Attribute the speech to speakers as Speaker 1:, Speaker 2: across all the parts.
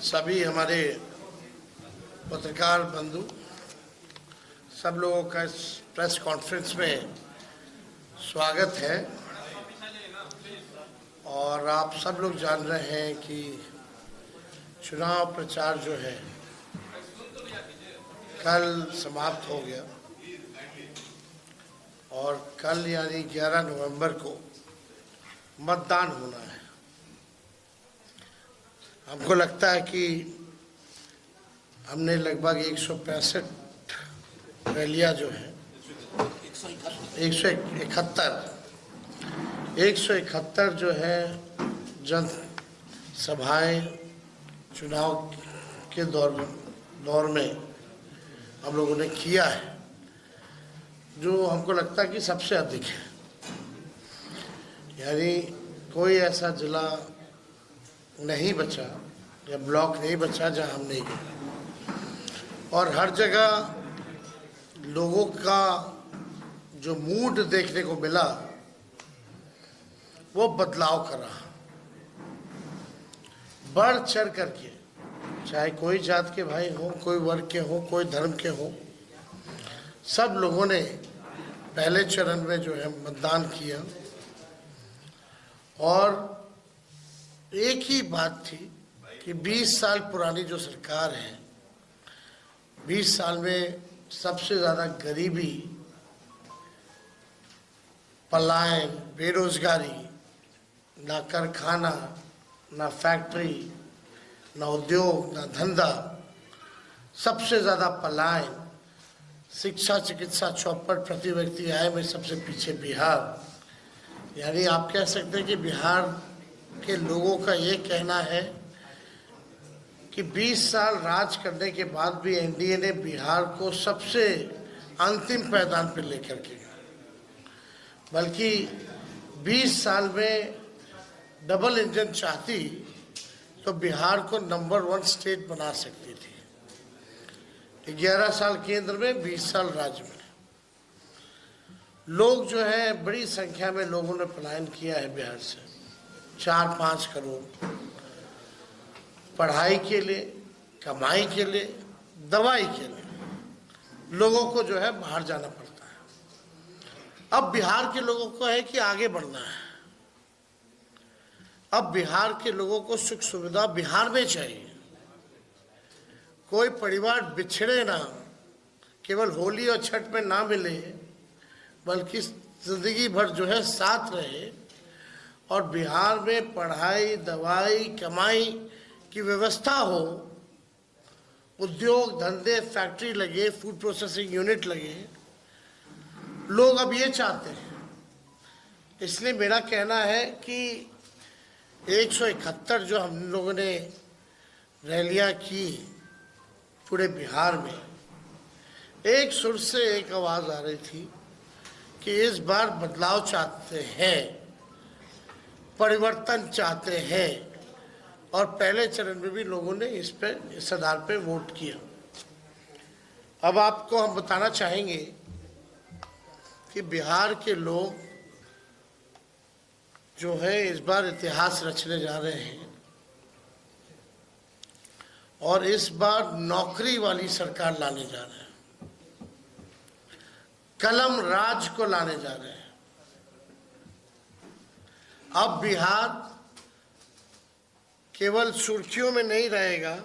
Speaker 1: सभी हमारे पत्रकार बंधु, सब लोगों का इस प्रेस कॉन्फ्रेंस में स्वागत है। और आप सब लोग जान रहे हैं कि चुनाव प्रचार जो है कल समाप्त हो गया और कल यानी 11 नवंबर को मतदान होना है। हमको लगता है कि हमने लगभग 165 रैलियां जो है 171 जो है जन सभाएं चुनाव के दौर में हम लोगों ने किया है, जो हमको लगता है कि सबसे अधिक है। यानी कोई ऐसा जिला नहीं बचा या ब्लॉक नहीं बचा जहां हम नहीं गए। और हर जगह लोगों का जो मूड देखने को मिला वो बदलाव कर रहा, बढ़ चढ़ करके, चाहे कोई जात के भाई हो, कोई वर्ग के हो, कोई धर्म के हो, सब लोगों ने पहले चरण में जो है मतदान किया। और एक ही बात थी कि 20 साल पुरानी जो सरकार है, 20 साल में सबसे ज़्यादा गरीबी, पलायन, बेरोजगारी, ना कारखाना, ना फैक्ट्री, ना उद्योग, ना धंधा, सबसे ज़्यादा पलायन, शिक्षा चिकित्सा चौपट प्रति व्यक्ति आय में सबसे पीछे बिहार। यानी आप कह सकते हैं कि बिहार के लोगों का ये कहना है कि 20 साल राज करने के बाद भी एनडीए ने बिहार को सबसे अंतिम पायदान पर लेकर के, बल्कि 20 साल में डबल इंजन चाहती तो बिहार को नंबर 1 स्टेट बना सकती थी। 11 साल केंद्र में, 20 साल राज्य में। लोग जो है बड़ी संख्या में लोगों ने पलायन किया है बिहार से, 4-5 करोड़, पढ़ाई के लिए, कमाई के लिए, दवाई के लिए लोगों को जो है बाहर जाना पड़ता है। अब बिहार के लोगों को है कि आगे बढ़ना है। अब बिहार के लोगों को सुख सुविधा बिहार में चाहिए। कोई परिवार बिछड़े ना, केवल होली और छठ में ना मिले, बल्कि जिंदगी भर जो है साथ रहे। और बिहार में पढ़ाई, दवाई, कमाई की व्यवस्था हो, उद्योग धंधे, फैक्ट्री लगे, फूड प्रोसेसिंग यूनिट लगे। लोग अब ये चाहते हैं। इसलिए मेरा कहना है कि 171 जो हम लोगों ने रैलियां की पूरे बिहार में, एक सुर से एक आवाज़ आ रही थी कि इस बार बदलाव चाहते हैं, परिवर्तन चाहते हैं। और पहले चरण में भी लोगों ने इस आधार पे वोट किया। अब आपको हम बताना चाहेंगे कि बिहार के लोग जो है इस बार इतिहास रचने जा रहे हैं और इस बार नौकरी वाली सरकार लाने जा रहे हैं, कलम राज को लाने जा रहे हैं। अब बिहार केवल सुर्खियों में नहीं रहेगा,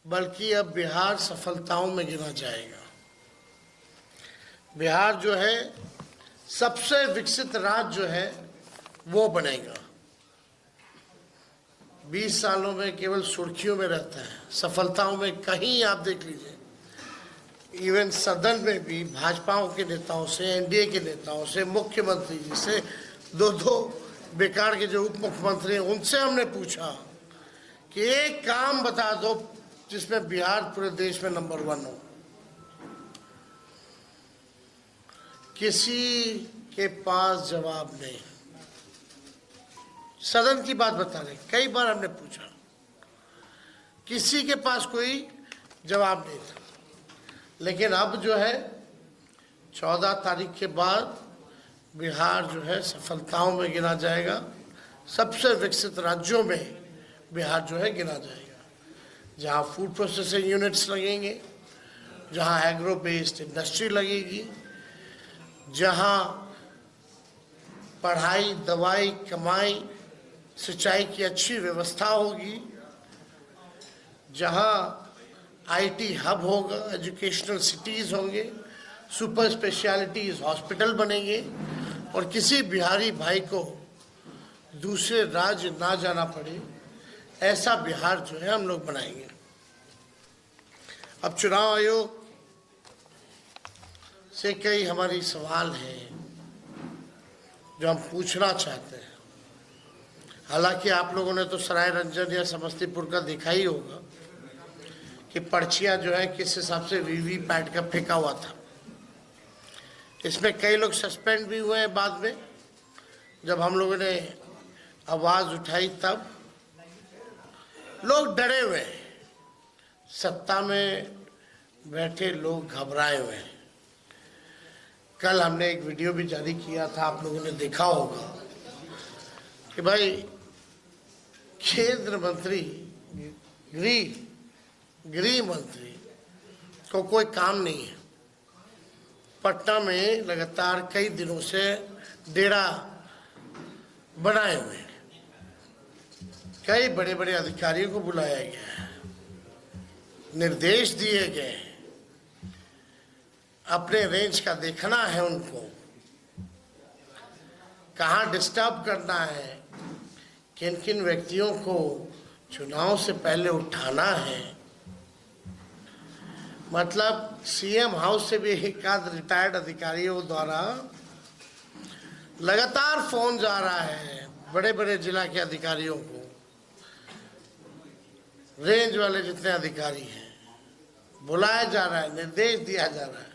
Speaker 1: बल्कि अब बिहार सफलताओं में गिना जाएगा। बिहार जो है सबसे विकसित राज्य जो है वो बनेगा। 20 सालों में केवल सुर्खियों में रहता है, सफलताओं में कहीं आप देख लीजिए, इवन सदन में भी भाजपाओं के नेताओं से, एनडीए के नेताओं से, मुख्यमंत्री जी से, दो बेकार के जो उप मुख्यमंत्री हैं उनसे हमने पूछा कि एक काम बता दो जिसमें बिहार पूरे देश में नंबर 1 हो। किसी के पास जवाब नहीं। सदन की बात बता रहे, कई बार हमने पूछा, किसी के पास कोई जवाब नहीं था। लेकिन अब जो है 14 तारीख के बाद बिहार जो है सफलताओं में गिना जाएगा, सबसे विकसित राज्यों में बिहार जो है गिना जाएगा, जहाँ फूड प्रोसेसिंग यूनिट्स लगेंगे, जहाँ एग्रो बेस्ड इंडस्ट्री लगेगी, जहाँ पढ़ाई, दवाई, कमाई, सिंचाई की अच्छी व्यवस्था होगी, जहाँ आईटी हब होगा, एजुकेशनल सिटीज़ होंगे, सुपर स्पेशलिटीज़ हॉस्पिटल बनेंगे और किसी बिहारी भाई को दूसरे राज्य ना जाना पड़े, ऐसा बिहार जो है हम लोग बनाएंगे। अब चुनाव आयोग से कई हमारी सवाल हैं जो हम पूछना चाहते हैं। हालांकि आप लोगों ने तो सराय रंजन या समस्तीपुर का देखा ही होगा कि पर्चियां जो है किस हिसाब से वीवीपैट का फेंका हुआ था। इसमें कई लोग सस्पेंड भी हुए हैं बाद में, जब हम लोगों ने आवाज़ उठाई तब लोग डरे हुए हैं, सत्ता में बैठे लोग घबराए हुए हैं। कल हमने एक वीडियो भी जारी किया था, आप लोगों ने देखा होगा कि भाई केंद्र मंत्री, गृह मंत्री को कोई काम नहीं है। पटना में लगातार कई दिनों से डेरा बनाए हुए हैं, कई बड़े बड़े अधिकारियों को बुलाया गया है, निर्देश दिए गए हैं, अपने रेंज का देखना है उनको, कहाँ डिस्टर्ब करना है, किन किन व्यक्तियों को चुनाव से पहले उठाना है। मतलब सीएम हाउस से भी एक आध रिटायर्ड अधिकारियों द्वारा लगातार फोन जा रहा है बड़े बड़े जिला के अधिकारियों को, रेंज वाले जितने अधिकारी हैं, बुलाया जा रहा है, निर्देश दिया जा रहा है।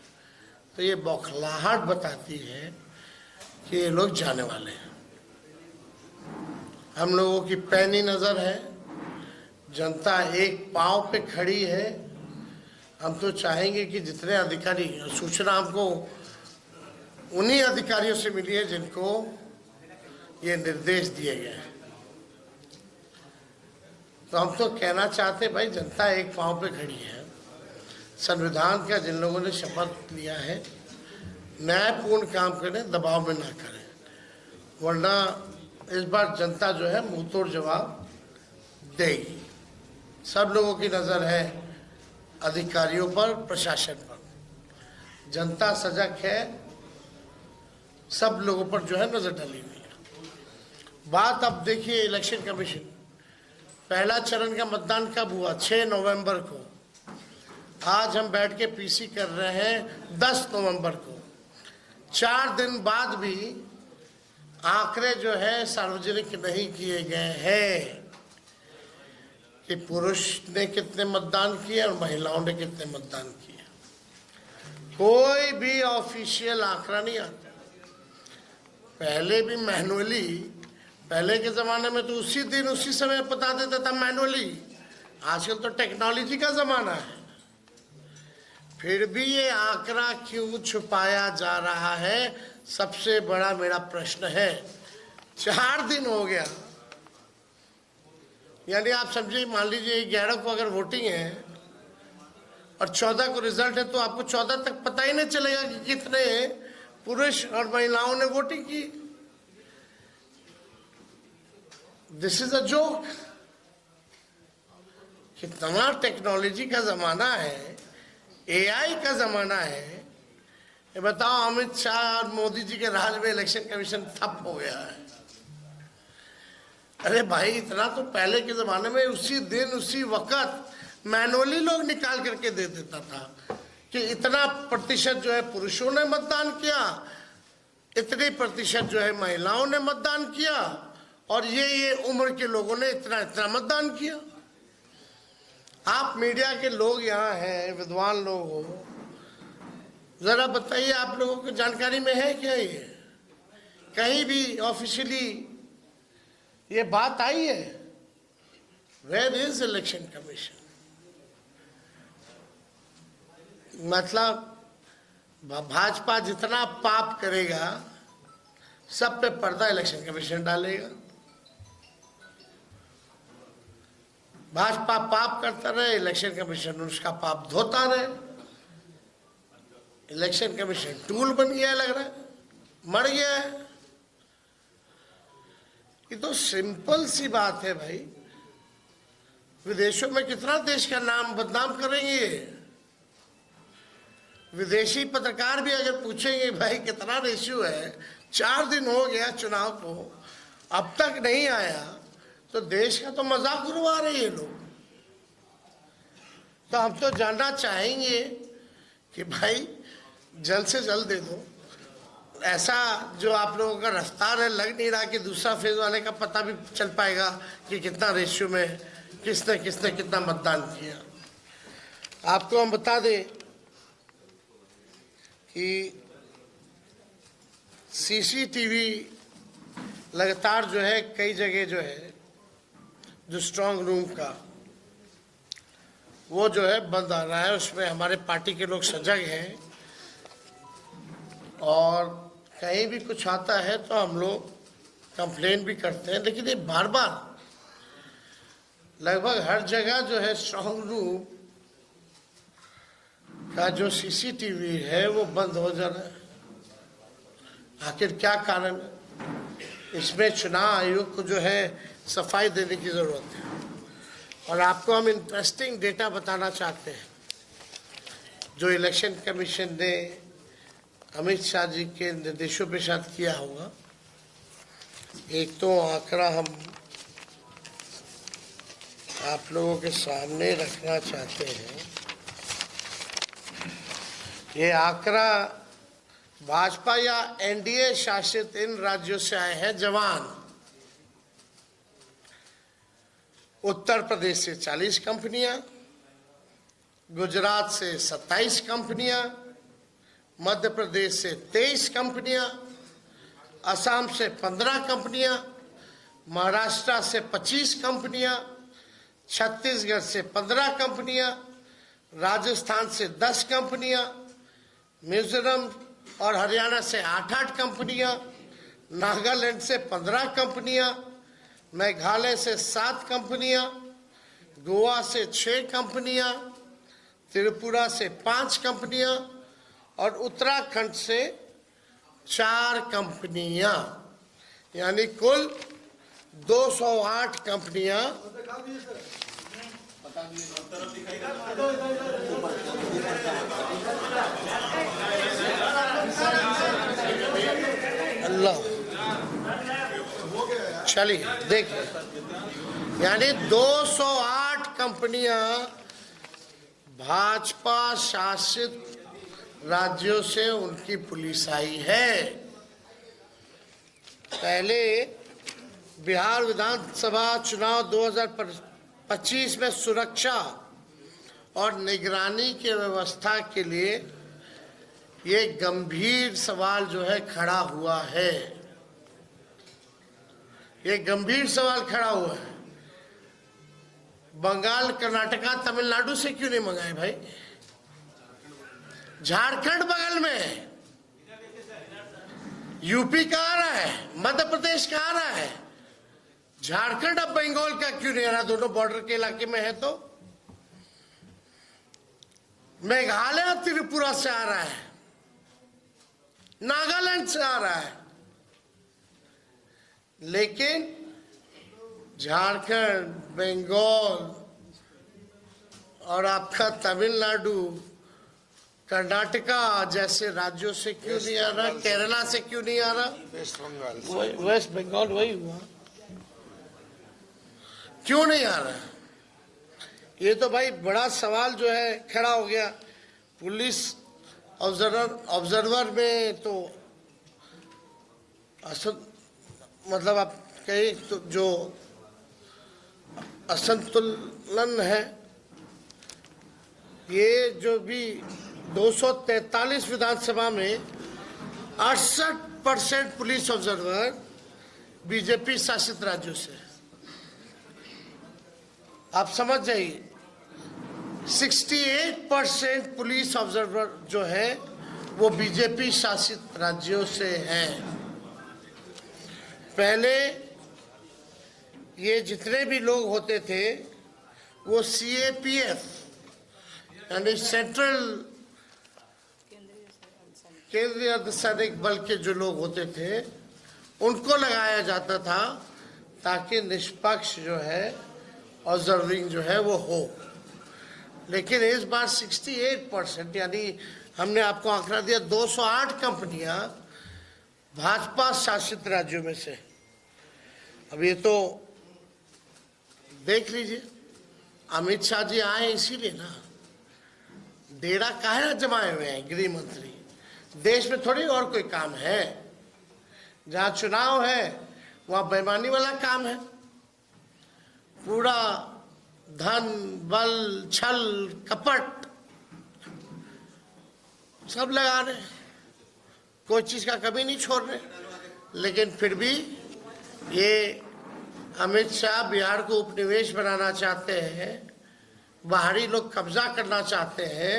Speaker 1: तो ये बौखलाहट बताती है कि ये लोग जाने वाले हैं। हम लोगों की पैनी नज़र है, जनता एक पांव पे खड़ी है। हम तो चाहेंगे कि जितने अधिकारी, सूचना हमको उन्हीं अधिकारियों से मिली है जिनको ये निर्देश दिए गए हैं। तो हम तो कहना चाहते भाई, जनता एक पांव पे खड़ी है। संविधान का जिन लोगों ने शपथ लिया है, न्यायपूर्ण काम करें, दबाव में ना करें, वरना इस बार जनता जो है मुंह तोड़ जवाब देगी। सब लोगों की नज़र है अधिकारियों पर, प्रशासन पर। जनता सजग है, सब लोगों पर जो है नज़र डाली हुई है। बात अब देखिए, इलेक्शन कमीशन पहला चरण का मतदान कब हुआ? 6 नवंबर को। आज हम बैठ के पीसी कर रहे हैं 10 नवंबर को। 4 दिन बाद भी आंकड़े जो है सार्वजनिक नहीं किए गए हैं कि पुरुष ने कितने मतदान किए और महिलाओं ने कितने मतदान किए। कोई भी ऑफिशियल आंकड़ा नहीं आता। पहले भी मैनुअली, पहले के ज़माने में तो उसी दिन उसी समय बता देता था मैनुअली। आजकल तो टेक्नोलॉजी का ज़माना है, फिर भी ये आंकड़ा क्यों छुपाया जा रहा है, सबसे बड़ा मेरा प्रश्न है। 4 दिन हो गया, यानी आप समझिए, मान लीजिए 11 को अगर वोटिंग है और 14 को रिजल्ट है, तो आपको 14 तक पता ही नहीं चलेगा कि कितने पुरुष और महिलाओं ने वोटिंग की। This is a joke. कितना टेक्नोलॉजी का जमाना है, एआई का जमाना है। ये बताओ, अमित शाह और मोदी जी के राज में इलेक्शन कमीशन ठप हो गया है। अरे भाई, इतना तो पहले के ज़माने में उसी दिन उसी वक्त मैनुअली लोग निकाल करके दे देता था कि इतना प्रतिशत जो है पुरुषों ने मतदान किया, इतनी प्रतिशत जो है महिलाओं ने मतदान किया, और ये उम्र के लोगों ने इतना इतना मतदान किया। आप मीडिया के लोग यहाँ हैं, विद्वान लोग हो, ज़रा बताइए, आप लोगों को जानकारी में है क्या ये? कहीं भी ऑफिशियली ये बात आई है? Where is election commission? मतलब भाजपा जितना पाप करेगा सब पे पर्दा इलेक्शन कमीशन डालेगा। भाजपा पाप करता रहे, इलेक्शन कमीशन उसका पाप धोता रहे। इलेक्शन कमीशन टूल बन गया, लग रहा है मर गया है। ये तो सिंपल सी बात है भाई। विदेशों में कितना देश का नाम बदनाम करेंगे। विदेशी पत्रकार भी अगर पूछेंगे भाई कितना रेशियो है, 4 दिन हो गया चुनाव को, अब तक नहीं आया, तो देश का तो मजाक उड़वा रहे हैं लोग। तो हम तो जानना चाहेंगे कि भाई जल्द से जल्द दे दो। ऐसा जो आप लोगों का रफ्तार है, लग नहीं रहा कि दूसरा फेज वाले का पता भी चल पाएगा कि कितना रेशियो में किसने किसने कितना मतदान किया। आपको हम बता दें कि सीसीटीवी लगातार जो है कई जगह जो है जो स्ट्रांग रूम का वो जो है बंद आ रहा है। उसमें हमारे पार्टी के लोग सजग हैं और कहीं भी कुछ आता है तो हम लोग कंप्लेन भी करते हैं, लेकिन ये बार बार लगभग हर जगह जो है स्ट्रांग रूम का जो सीसीटीवी है वो बंद हो जा रहा है। आखिर क्या कारण है? इसमें चुनाव आयोग को जो है सफाई देने की जरूरत है। और आपको हम इंटरेस्टिंग डेटा बताना चाहते हैं जो इलेक्शन कमीशन ने अमित शाह जी के निर्देशों के साथ किया होगा। एक तो आंकड़ा हम आप लोगों के सामने रखना चाहते हैं। ये आंकड़ा भाजपा या एनडीए शासित इन राज्यों से आए हैं जवान। उत्तर प्रदेश से 40 कंपनियां, गुजरात से 27 कंपनियां, मध्य प्रदेश से 23 कंपनियां, असम से 15 कंपनियां, महाराष्ट्र से 25 कंपनियां, छत्तीसगढ़ से 15 कंपनियां, राजस्थान से 10 कंपनियां, मिजोरम और हरियाणा से 8-8 कंपनियां, नागालैंड से 15 कंपनियां, मेघालय से 7 कंपनियां, गोवा से 6 कंपनियां, त्रिपुरा से 5 कंपनियां और उत्तराखंड से 4 कंपनियां, यानी कुल 208 कंपनियां अल्लाह चलिए देखिए, यानी 208 कंपनियां भाजपा शासित राज्यों से उनकी पुलिस आई है। पहले बिहार विधानसभा चुनाव 2025 में सुरक्षा और निगरानी की व्यवस्था के लिए ये गंभीर सवाल जो है खड़ा हुआ है। ये गंभीर सवाल खड़ा हुआ है। बंगाल, कर्नाटका, तमिलनाडु से क्यों नहीं मंगाए भाई? झारखंड बगल में, यूपी का आ रहा है, मध्य प्रदेश का आ रहा है, झारखंड अब बंगाल का क्यों नहीं आ रहा? दोनों बॉर्डर के इलाके में है। तो मेघालय त्रिपुरा से आ रहा है, नागालैंड से आ रहा है, लेकिन झारखंड, बंगाल और आपका तमिलनाडु, कर्नाटका जैसे राज्यों से क्यों नहीं आ रहा? केरला से क्यों नहीं आ रहा? वेस्ट बंगाल वही हुआ, क्यों नहीं आ रहा? ये तो भाई बड़ा सवाल जो है खड़ा हो गया। पुलिस ऑब्जर्वर में तो मतलब आप कहीं तो जो असंतुलन है, ये जो भी 243 विधानसभा में 68% पुलिस ऑब्जर्वर बीजेपी शासित राज्यों से। आप समझ जाइए, 68% पुलिस ऑब्जर्वर जो है वो बीजेपी शासित राज्यों से हैं। पहले ये जितने भी लोग होते थे वो CAPF यानी सेंट्रल केंद्रीय अर्धसैनिक बल के जो लोग होते थे उनको लगाया जाता था ताकि निष्पक्ष जो है ऑब्जर्विंग जो है वो हो। लेकिन इस बार 68% यानी हमने आपको आंकड़ा दिया 208 कंपनियां भाजपा शासित राज्यों में से। अब ये तो देख लीजिए, अमित शाह जी आए इसीलिए ना, डेरा काहे जमाए हुए हैं गृह मंत्री, देश में थोड़ी और कोई काम है। जहां चुनाव है वहां बेईमानी वाला काम है, पूरा धन बल छल कपट सब लगा रहे, कोई चीज का कमी नहीं छोड़ रहे। लेकिन फिर भी ये अमित शाह बिहार को उपनिवेश बनाना चाहते हैं, बाहरी लोग कब्जा करना चाहते हैं,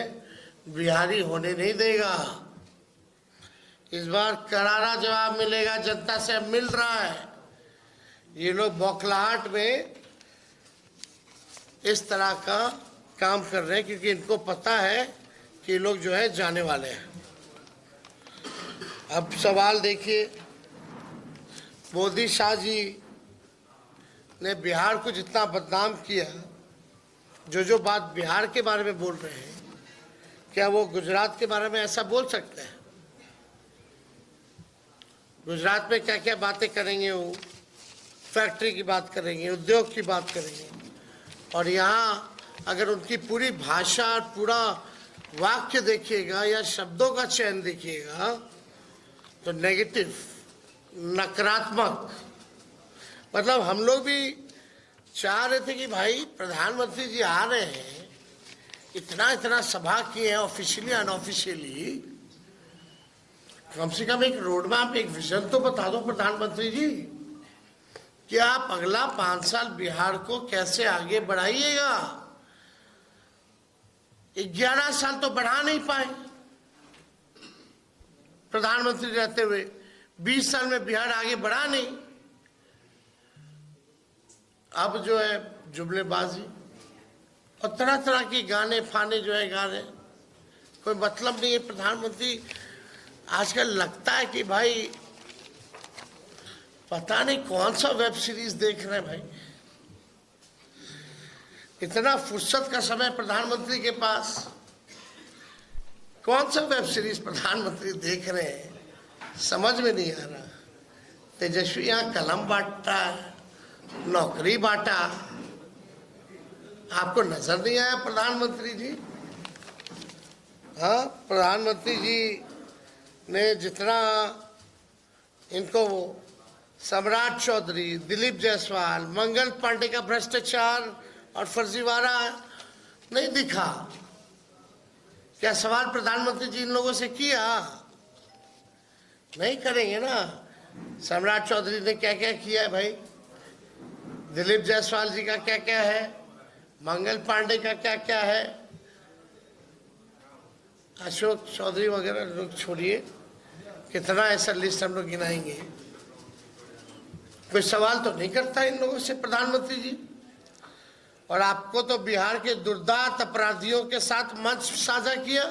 Speaker 1: बिहारी होने नहीं देगा। इस बार करारा जवाब मिलेगा, जनता से अब मिल रहा है। ये लोग बौखलाहट में इस तरह का काम कर रहे हैं क्योंकि इनको पता है कि ये लोग जो है जाने वाले हैं। अब सवाल देखिए, मोदी शाह जी ने बिहार को जितना बदनाम किया, जो बात बिहार के बारे में बोल रहे हैं, क्या वो गुजरात के बारे में ऐसा बोल सकते हैं? गुजरात में क्या क्या बातें करेंगे, वो फैक्ट्री की बात करेंगे, उद्योग की बात करेंगे, और यहाँ अगर उनकी पूरी भाषा और पूरा वाक्य देखिएगा या शब्दों का चयन देखिएगा तो नेगेटिव, नकारात्मक। मतलब हम लोग भी चाह रहे थे कि भाई प्रधानमंत्री जी आ रहे हैं, इतना सभा किए हैं ऑफिशियली अनऑफिशियली, कम से कम एक रोड मैप, एक विजन तो बता दो प्रधानमंत्री जी कि आप अगला 5 साल बिहार को कैसे आगे बढ़ाइएगा। 11 साल तो बढ़ा नहीं पाए प्रधानमंत्री रहते हुए, 20 साल में बिहार आगे बढ़ा नहीं। अब जो है जुमलेबाजी और तरह तरह के गाने फाने जो है गा रहे, कोई मतलब नहीं है। प्रधानमंत्री आजकल लगता है कि भाई पता नहीं कौन सा वेब सीरीज देख रहे हैं भाई। इतना फुर्सत का समय प्रधानमंत्री के पास, कौन सा वेब सीरीज प्रधानमंत्री देख रहे हैं समझ में नहीं आ रहा। तेजस्वी यहाँ कलम बांटता, नौकरी बांटा, आपको नजर नहीं आया प्रधानमंत्री जी? हाँ, प्रधानमंत्री जी ने जितना इनको सम्राट चौधरी, दिलीप जायसवाल, मंगल पांडे का भ्रष्टाचार और फर्जीवाड़ा नहीं दिखा, क्या सवाल प्रधानमंत्री जी इन लोगों से किया? नहीं करेंगे ना। सम्राट चौधरी ने क्या क्या किया है भाई, दिलीप जायसवाल जी का क्या क्या है, मंगल पांडे का क्या क्या है, अशोक चौधरी वगैरह लोग छोड़िए, कितना ऐसा लिस्ट हम लोग गिनाएंगे। कोई सवाल तो नहीं करता इन लोगों से प्रधानमंत्री जी। और आपको तो बिहार के दुर्दांत अपराधियों के साथ मंच साझा किया।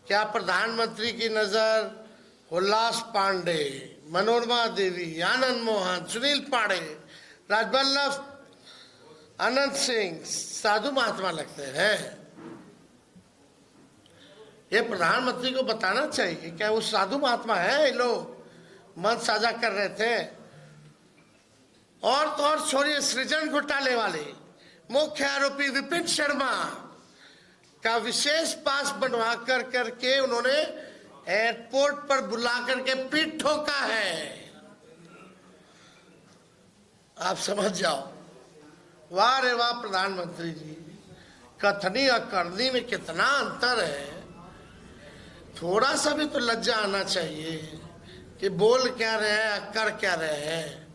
Speaker 1: क्या प्रधानमंत्री की नजर उल्लास पांडे, मनोरमा देवी, आनंद मोहन, सुनील पांडे, राजवल्लभ, अनंत सिंह साधु महात्मा लगते हैं? ये प्रधानमंत्री को बताना चाहिए, क्या वो साधु महात्मा है? ये लोग मंच साझा कर रहे थे। और तो और छोड़िए, सृजन घोटाले वाले मुख्य आरोपी विपिन शर्मा का विशेष पास बनवा करके उन्होंने एयरपोर्ट पर बुला करके पीठ ठोका है। आप समझ जाओ, वाह रे वाह प्रधानमंत्री जी, कथनी और करनी में कितना अंतर है। थोड़ा सा भी तो लज्जा आना चाहिए कि बोल क्या रहे हैं, कर क्या रहे हैं।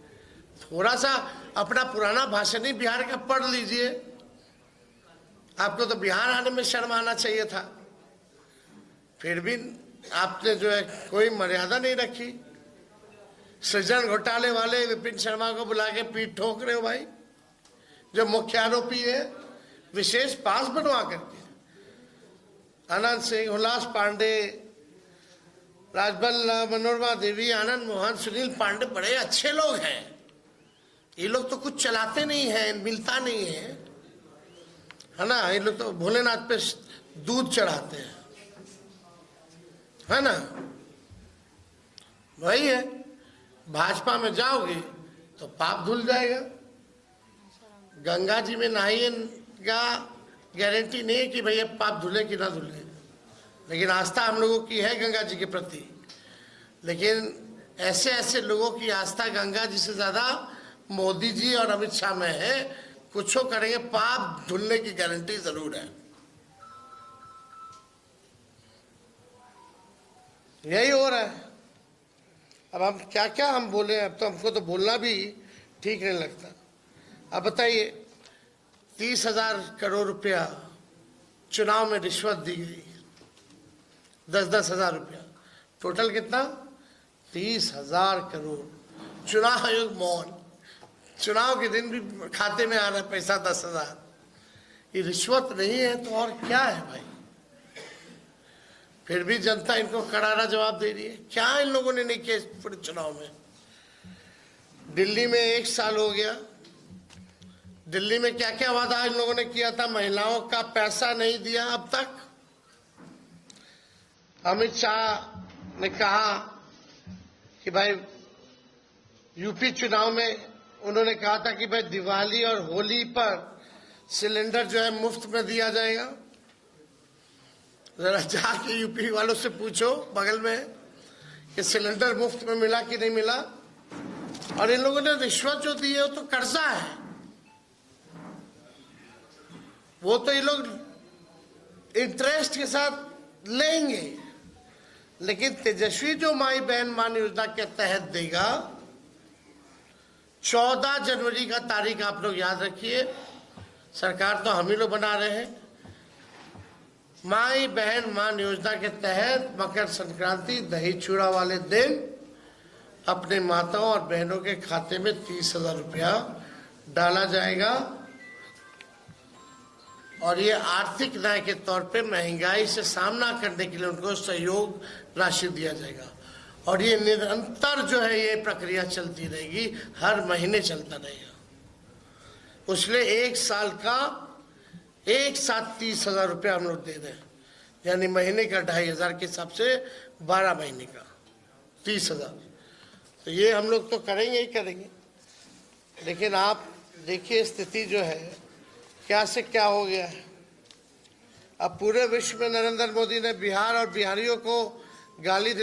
Speaker 1: थोड़ा सा अपना पुराना भाषण ही बिहार का पढ़ लीजिए। आपको तो बिहार आने में शर्म आना चाहिए था, फिर भी आपने जो है कोई मर्यादा नहीं रखी। सृजन घोटाले वाले विपिन शर्मा को बुला के पीठ ठोक रहे हो भाई, जो मुख्य आरोपी है, विशेष पास बनवा करके। आनंद सिंह, हुलास पांडे, राजबल, मनोरमा देवी, आनंद मोहन, सुनील पांडे बड़े अच्छे लोग हैं। ये लोग तो कुछ चलाते नहीं है, मिलता नहीं है ना। ये लोग तो भोलेनाथ पे दूध चढ़ाते हैं, है ना। वही है, भाजपा में जाओगे तो पाप धुल जाएगा। गंगा जी में नहाइएगा, गारंटी नहीं है कि भैया पाप धुले कि ना धुले, लेकिन आस्था हम लोगों की है गंगा जी के प्रति। लेकिन ऐसे ऐसे लोगों की आस्था गंगा जी से ज्यादा मोदी जी और अमित शाह में है। कुछ करेंगे, पाप धुलने की गारंटी जरूर है। यही हो रहा है। अब हम क्या क्या हम बोले, अब तो हमको तो बोलना भी ठीक नहीं लगता। अब बताइए, 30,000 करोड़ रुपया चुनाव में रिश्वत दी गई, 10-10 हजार रुपया, टोटल कितना? 30,000 करोड़। चुनाव आयोग मौन, चुनाव के दिन भी खाते में आ रहा है पैसा 10,000। ये रिश्वत नहीं है तो और क्या है भाई? फिर भी जनता इनको करारा जवाब दे रही है। क्या इन लोगों ने नहीं किया पूरे चुनाव में? दिल्ली में 1 साल हो गया, दिल्ली में क्या क्या वादा इन लोगों ने किया था? महिलाओं का पैसा नहीं दिया अब तक। अमित शाह ने कहा कि भाई यूपी चुनाव में उन्होंने कहा था कि भाई दिवाली और होली पर सिलेंडर जो है मुफ्त में दिया जाएगा। जरा जाके यूपी वालों से पूछो बगल में कि सिलेंडर मुफ्त में मिला कि नहीं मिला। और इन लोगों ने रिश्वत जो दी है वो तो कर्जा है, वो तो ये लोग इंटरेस्ट के साथ लेंगे। लेकिन तेजस्वी जो माई बहन मान योजना के तहत देगा, 14 जनवरी का तारीख आप लोग याद रखिए। सरकार तो हम ही लोग बना रहे हैं। माई बहन मान योजना के तहत मकर संक्रांति दही चूड़ा वाले दिन अपने माताओं और बहनों के खाते में 30,000 रुपया डाला जाएगा। और ये आर्थिक न्याय के तौर पे महंगाई से सामना करने के लिए उनको सहयोग राशि दिया जाएगा। और ये निरंतर जो है ये प्रक्रिया चलती रहेगी, हर महीने चलता रहेगा। उसलिए 1 साल का एक साथ 30,000 रुपया हम लोग दे दें, यानी महीने का 2,500 के हिसाब से 12 महीने का 30,000। तो ये हम लोग तो करेंगे ही करेंगे। लेकिन आप देखिए स्थिति जो है क्या से क्या हो गया है। अब पूरे विश्व में नरेंद्र मोदी ने बिहार और बिहारियों को गाली